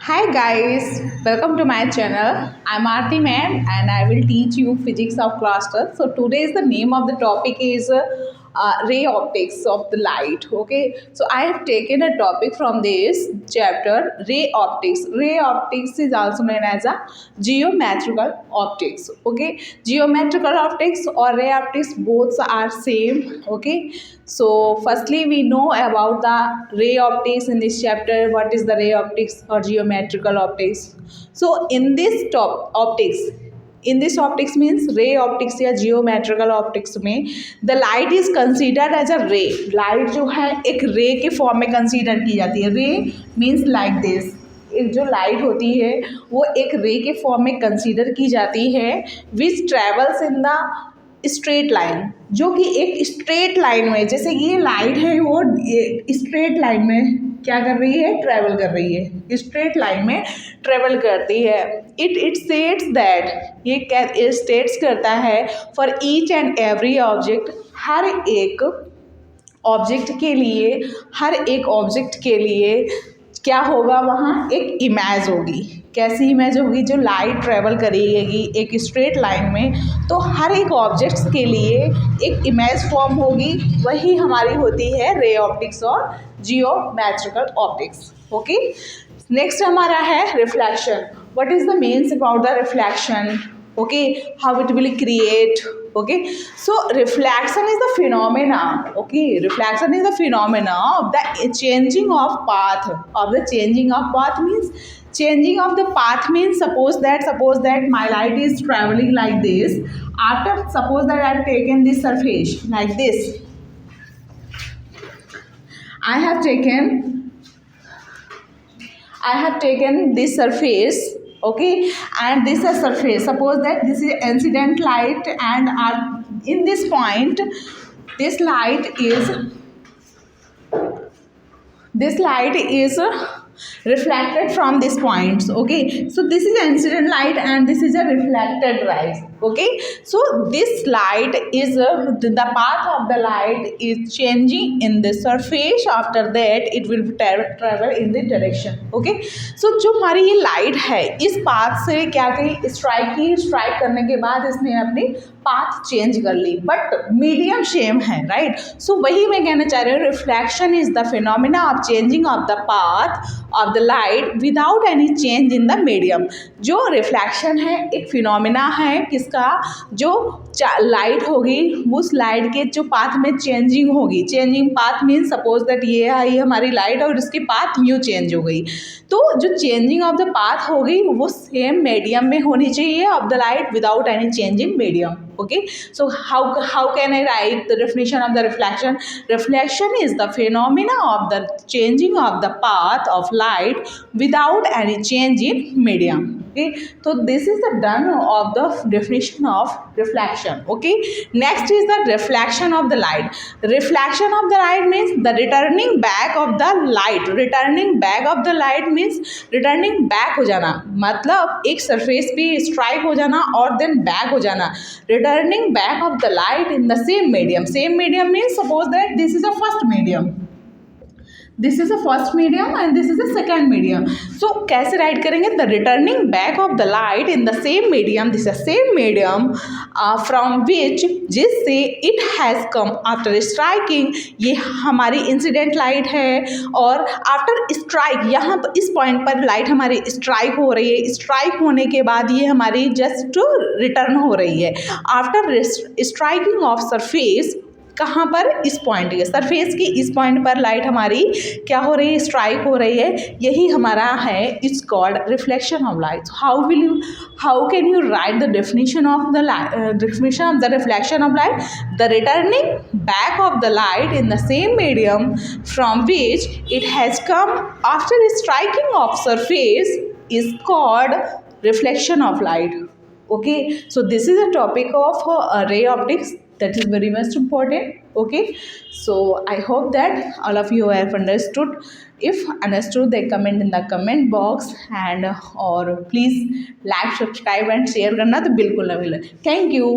Hi guys, welcome to my channel. I'm Aarti ma'am and I will teach you physics of class 12. So today's the name of the topic is ray optics of the light. Okay, so I have taken a topic from this chapter, ray optics. Ray optics is also known as a geometrical optics. Okay, geometrical optics or ray optics both are same. Okay, so firstly we know about the ray optics in this chapter. What is the ray optics or geometrical optics? So in this top optics, in this optics means ray optics या geometrical optics में the light is considered as a ray. light जो है एक ray के form में consider की जाती है. ray means like this. एक जो लाइट होती है वो एक रे के फॉर्म में कंसीडर की जाती है which travels in the straight line, जो कि एक स्ट्रेट लाइन में, जैसे कि ये लाइट है वो स्ट्रेट लाइन में क्या कर रही है, ट्रेवल कर रही है, स्ट्रेट लाइन में ट्रेवल करती है. इट स्टेट्स दैट, ये स्टेट्स करता है for each and every object, हर एक ऑब्जेक्ट के लिए, हर एक ऑब्जेक्ट के लिए क्या होगा, वहाँ एक इमेज होगी. कैसी इमेज होगी? जो लाइट ट्रेवल करेगी एक स्ट्रेट लाइन में, तो हर एक ऑब्जेक्ट्स के लिए एक इमेज फॉर्म होगी. वही हमारी होती है रे ऑप्टिक्स और जियोमेट्रिकल ऑप्टिक्स. ओके, नेक्स्ट हमारा है reflection. What is the means about the reflection? Okay, how it will create. Okay, so reflection is the phenomena. Okay, reflection is the phenomena of the changing of path. Of the changing of path means, changing of the path means, suppose that my light is traveling like this. After, suppose that I have taken this surface like this. I have taken this surface. Okay, and this is surface. Suppose that this is incident light and in this point this light is reflected from these points. Okay, so this is incident light and this is a reflected light. Okay, so this light is the path of the light is changing in the surface. After that it will travel in the direction. Okay, so जो हमारी ये light है इस path से क्या कही, strike करने के बाद इसने अपनी पाथ चेंज कर ली, बट मीडियम सेम है. राइट, सो वही मैं कहना चाह रही हूँ, reflection is the phenomena of changing of the path of the light without any change in the medium. जो रिफ्लेक्शन है एक फिनोमिना है किसका, जो लाइट होगी उस लाइट के जो पाथ में चेंजिंग होगी. Changing path means, suppose that ये आई हमारी लाइट और उसकी पाथ न्यू चेंज हो गई, तो जो चेंजिंग ऑफ द पाथ होगी वो सेम मीडियम में होनी चाहिए of the light without any change in medium. Okay, so how can I write the definition of the reflection? Reflection is the phenomena of the changing of the path of light without any change in medium. Okay, so this is the done of the definition of reflection. Okay, next is the reflection of the light. Reflection of the light means the returning back of the light. Returning back of the light means returning back हो जाना, मतलब एक surface पे strike हो जाना और then back हो जाना. Returning back of the light in the same medium. Same medium means, suppose that this is a first medium, this is a first medium and this is a second medium. So कैसे right करेंगे? the returning back of the light in the same medium, this is same medium from which, जिससे it has come after striking. ये हमारी incident light है और after strike, यहाँ पर इस पॉइंट पर लाइट हमारी स्ट्राइक हो रही है. स्ट्राइक होने के बाद ये हमारी जस्ट रिटर्न हो रही है. आफ्टर स्ट्राइकिंग ऑफ सरफेस, कहाँ पर? इस पॉइंट के सरफेस की इस पॉइंट पर लाइट हमारी क्या हो रही है, स्ट्राइक हो रही है. यही हमारा है, it's called reflection of light. How can you right the definition of the reflection of light? The returning back of the light in the same medium from which it has come after striking off surface is called reflection of light. Okay, so this is a topic of ray optics that is very much important. Okay, so I hope that all of you have understood. If understood, they comment in the comment box and or please like, subscribe and share करना तो बिल्कुल ना भूलें. Thank you.